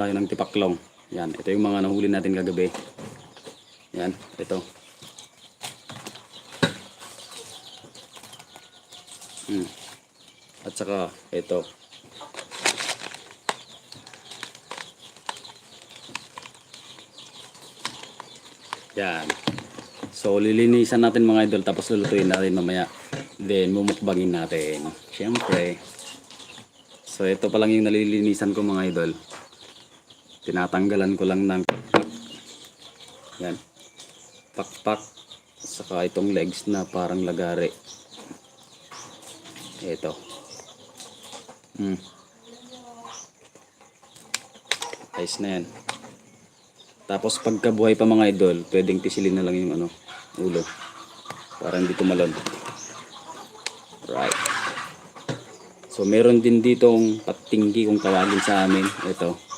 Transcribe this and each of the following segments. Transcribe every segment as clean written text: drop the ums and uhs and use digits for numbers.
Tayo ng tipaklong. Yan, ito yung mga nahuli natin kagabi. Yan, ito. At saka ito. Yan. So lilinisan natin mga idol, tapos lulutuin natin mamaya. Then mumukbangin natin. Siyempre. So ito pa lang yung nalilinisan ko mga idol. Tinatanggalan ko lang ng pakpak. Yan. Pakpak. Saka itong legs na parang lagari. Ito. Ayos na yan. Tapos pagkabuhay pa mga idol, pwedeng tisilin na lang yung ulo. Para hindi tumalon. Right. So meron din ditong patinggi kung tawagin sa amin. Ito.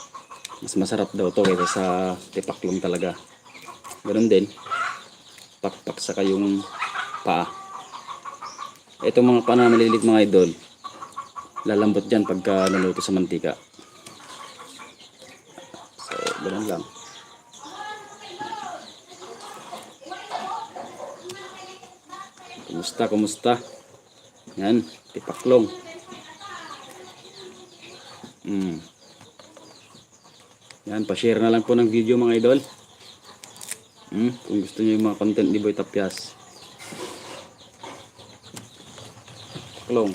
Mas masarap daw to kaysa sa tipaklong talaga. Ganun din. Pakpak saka yung paa. Itong mga paa na maliliit mga idol, lalambot dyan pagka naluto sa mantika. So ganun lang. Kumusta? Yan, tipaklong. Yan, pa-share na lang po ng video mga idol. Kung gusto niyo yung mga content ni Boy Tapyas. Tipaklong.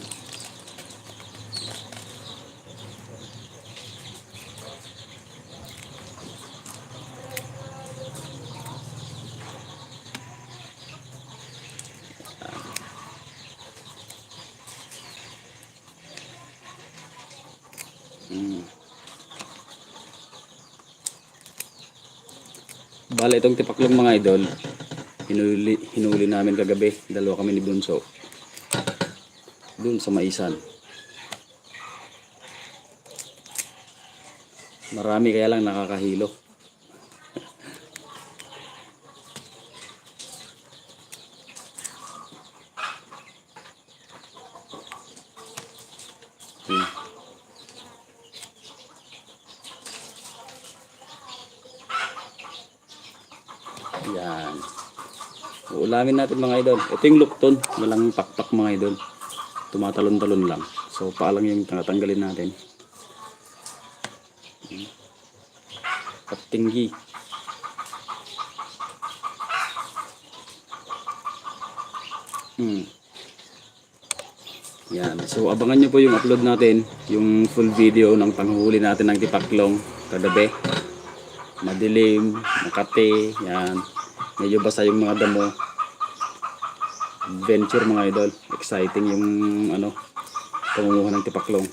Bale itong tipaklong mga idol, hinuli namin kagabi. Dalawa kami ni Bunso dun sa Maisan. Marami kaya lang nakakahilo. Yan. Uulamin natin mga idol. Ito yung lukton. Walang pakpak mga idol. Tumatalon-talon lang. So paa lang yung tatanggalin natin. Patinggi. Yan. So abangan nyo po yung upload natin. Yung full video ng panghuli natin ng tipaklong kagabi. Madilim, Makati, yan. Medyo basa yung mga damo. Adventure mga idol. Exciting yung pangunguha ng tipaklong.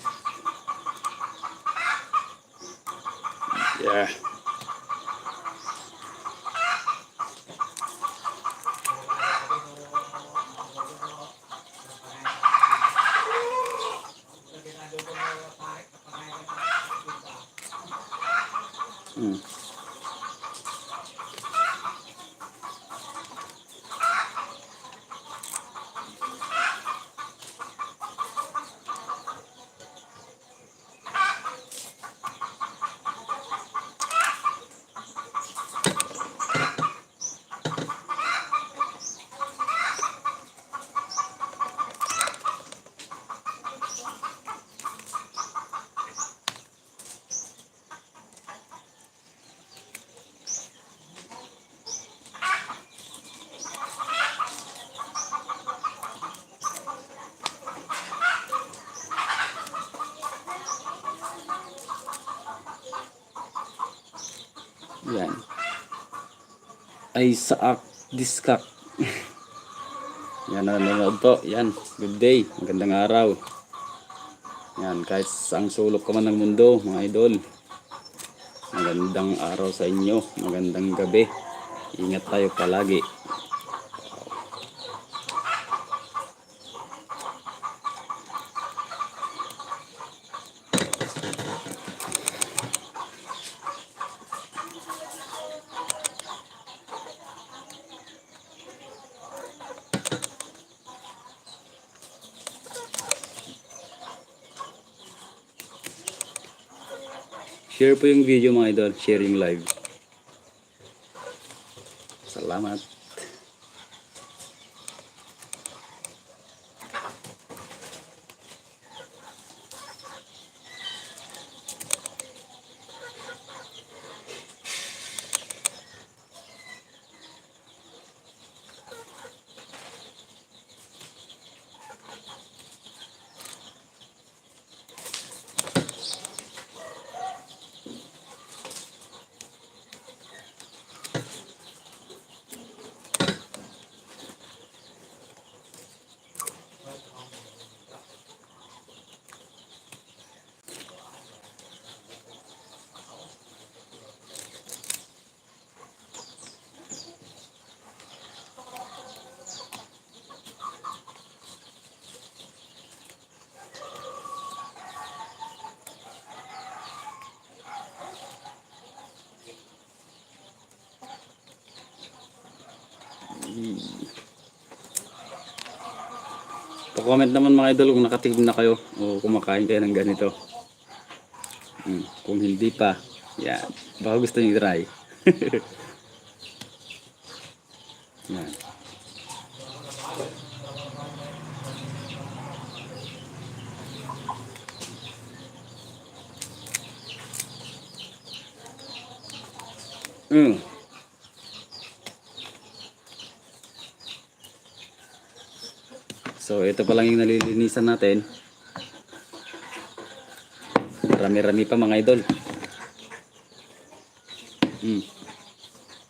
Yeah. Yan. Ay saak diskak. Yan, nanonood po. Yan, good day. Magandang araw. Yan, kahit saang sulok ka man ng mundo, mga idol. Magandang araw sa inyo. Magandang gabi. Ingat tayo palagi. Share po yung video mga idol. Share yung live. Salamat. Pa-comment naman mga idol kung nakatikim na kayo o kumakain kayo ng ganito. Kung hindi pa, yan. Baka gusto nyo i-try. Yan. So ito pa lang yung nalilinisan natin. Rami-rami pa mga idol.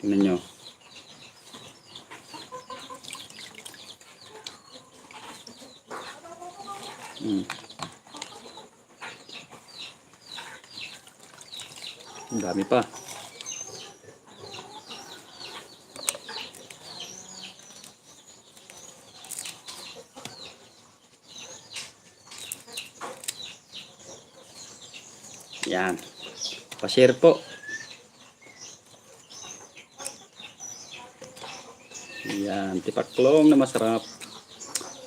Tingnan nyo. Ang dami pa. Yan. Pa-share po. Yan. Tipaklong na masarap.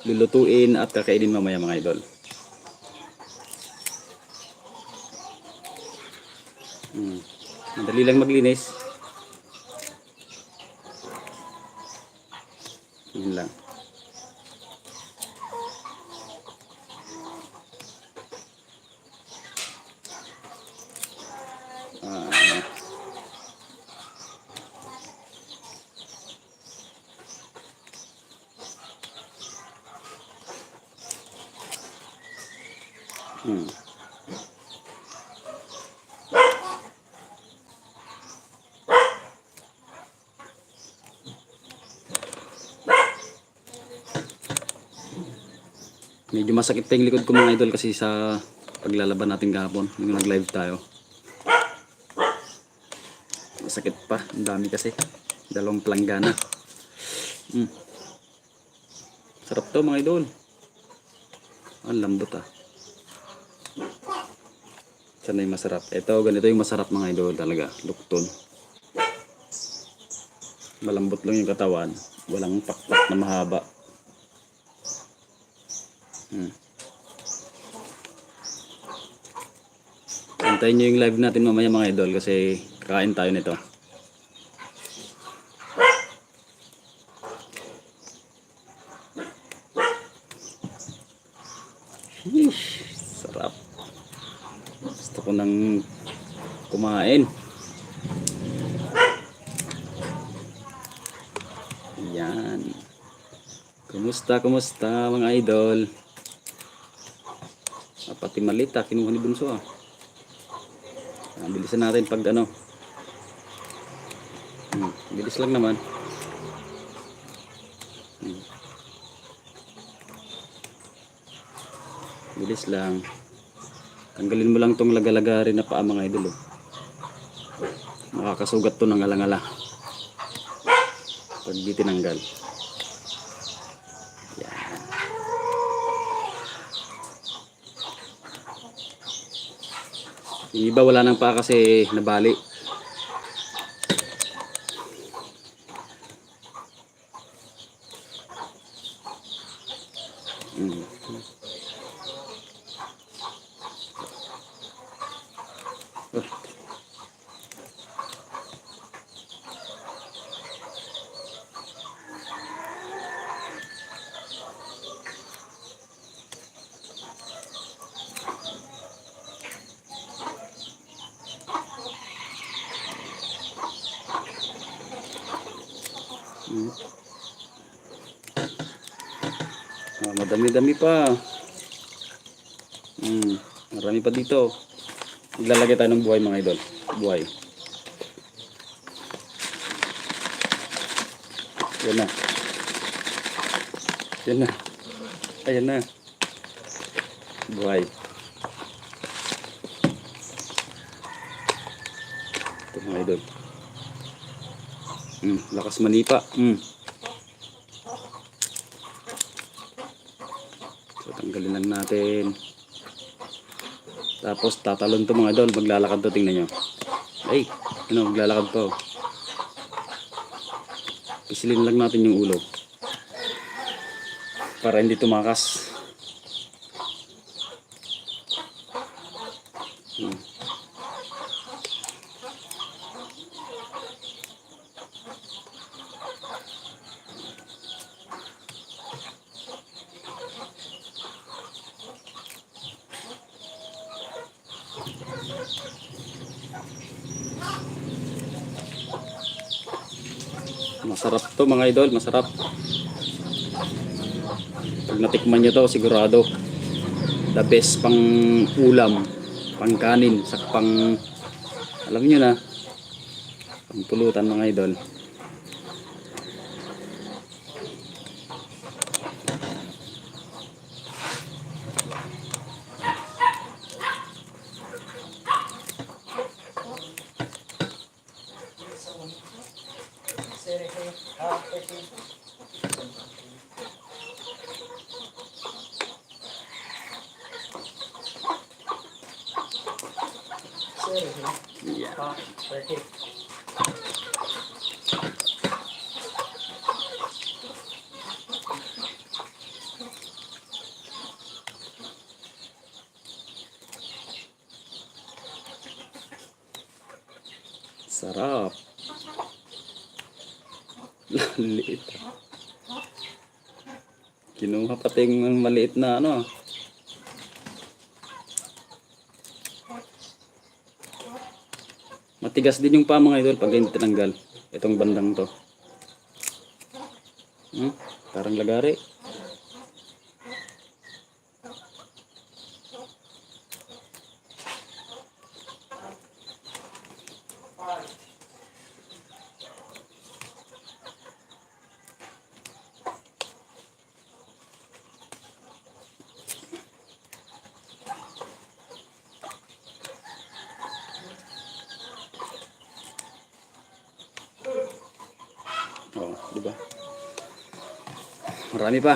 Lulutuin at kakainin mamaya mga idol. Madali lang maglinis. Yun lang. Medyo masakit pa yung likod ko mga idol kasi sa paglalaban natin kahapon yung nag-live tayo. Masakit pa, ang dami kasi. Dalawang planggana. Sarap to mga idol. Ang lambot ah. Sana yung masarap. Ito, ganito yung masarap mga idol talaga. Lukton. Malambot lang yung katawan. Walang pakpak na mahaba. Antayin nyo yung live natin mamaya mga idol kasi kakain tayo nito. Sarap. Gusto ko nang kumain. Yan. Kumusta mga idol? Pati malita kinuha ni Bunso ah. Bilisan natin pag ano. Bilis lang naman. Bilis lang. Tanggalin mo lang tong lagalagari na paa mga idol. Makakasugat to ng alangala pag di tinanggal. Yan. Yung iba wala nang paa kasi nabali. Madami-dami pa. Marami pa dito. Maglalagay tayo ng buhay mga idol. Buhay. Yan na. Yan na. Ayan na. Buhay. Ito mga idol. Lakas manipa. So tanggalin lang natin. Tapos tatalon to mga idol. Maglalakad to, tingnan nyo. Ay, ano, maglalakad to. Pisilin lang natin yung ulo para hindi tumakas. Masarap to mga idol, masarap. Pag natikman nyo to, sigurado the best pang ulam, pang kanin, sak pang, alam nyo na, pang pulutan mga idol. Yeah. Sarap. Liit. Kinuha pati yung maliit na ano. Matigas din yung paa mga idol pag hindi tinanggal. Itong bandang to. Parang lagari. Oh, di ba? Marami pa.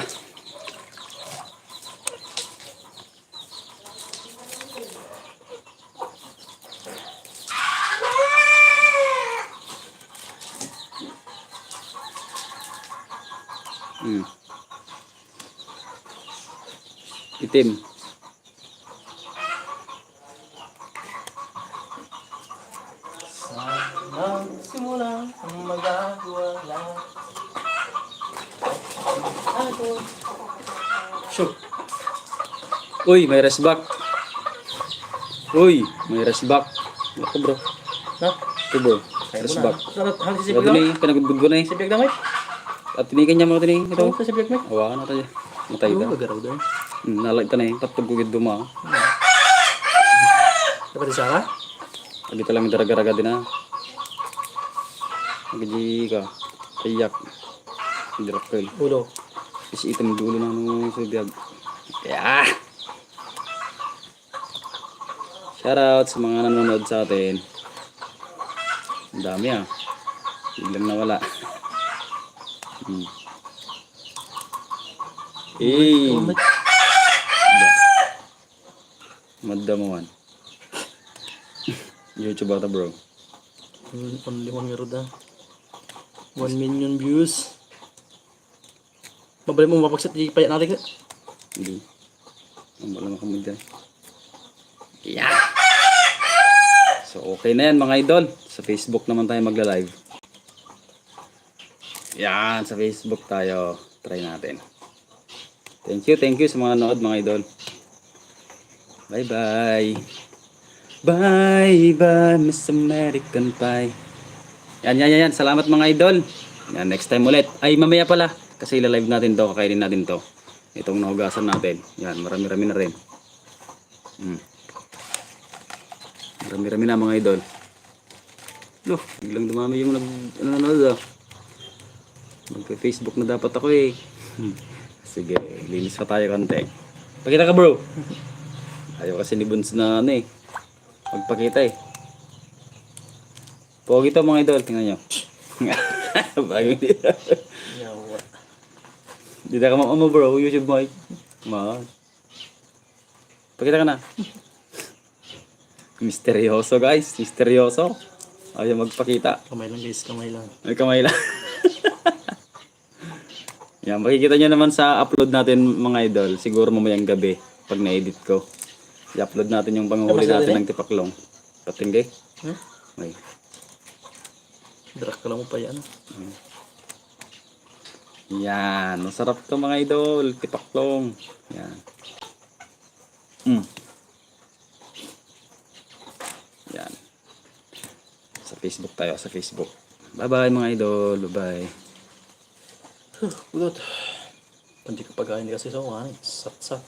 Itim. Simula ang magagawa lahat. Shoot. Uy, may rest back. Uy, may rest back. Ako bro. Na? Ito bro. Rest back. Hang si Ito Sibig na pinagudbud ko na eh. Sibig damay? At tinikan niya mga tinig. Ito. Sa Sibig may? Awa na tayo. Matay ka. Magaraw doon. Nalag ka na eh. Patpag kugid duma. Dapat isa ka? Lagi talang daraga-raga din ha. Magaji ka. Kayak. Dirakkel. Ulo. Isi item dulo na nung subiyag. Yeah! Shoutout sa mga nanonood sa atin. Ang dami ah. Biglang nawala. Eh. Maddamuan. YouTube ata bro. Only 1 year old 1 million views. Mabalik mo mapagsit, di payat natin ka. Hindi. Ang wala makamod dyan. Yeah! So okay na yan mga idol. Sa Facebook naman tayo magla-live. Yan, sa Facebook tayo. Try natin. Thank you sa mga nanood mga idol. Bye bye. Bye bye Miss American Pie. Yan. Salamat mga idol. Yan, next time ulit. Ay, mamaya pala. Kasi ila-live natin to, kakainin natin to. Itong nahugasan natin. Yan, marami-rami na rin. Marami-rami na mga idol. Loh, biglang dumami yung nanonood ah. Magka-Facebook na dapat ako eh. Sige, linis pa tayo konti. Pakita ka bro. Ayaw kasi ni Buns na ano eh. Magpakita eh. Pogi to mga idol, tingnan nyo. Bagay dito. Yawa. Dito ka mo bro, YouTube mo eh. Pakita ka na. Misteryoso guys, misteryoso. Ayaw magpakita. Kamay lang guys, kamay lang. May kamay lang. Yan, makikita nyo naman sa upload natin mga idol. Siguro mamayang gabi pag na-edit ko. I-upload natin yung panguhuli natin ng tipaklong. Patingge. Hmm? Ay. Drak ka lang mo pa yan. Yan, masarap to mga idol. Tipaklong. Yan. Yan. Sa Facebook tayo, sa Facebook. Bye-bye mga idol. Bye-bye. Udot. Panti ka pagkain kasi sa mga sat-sat.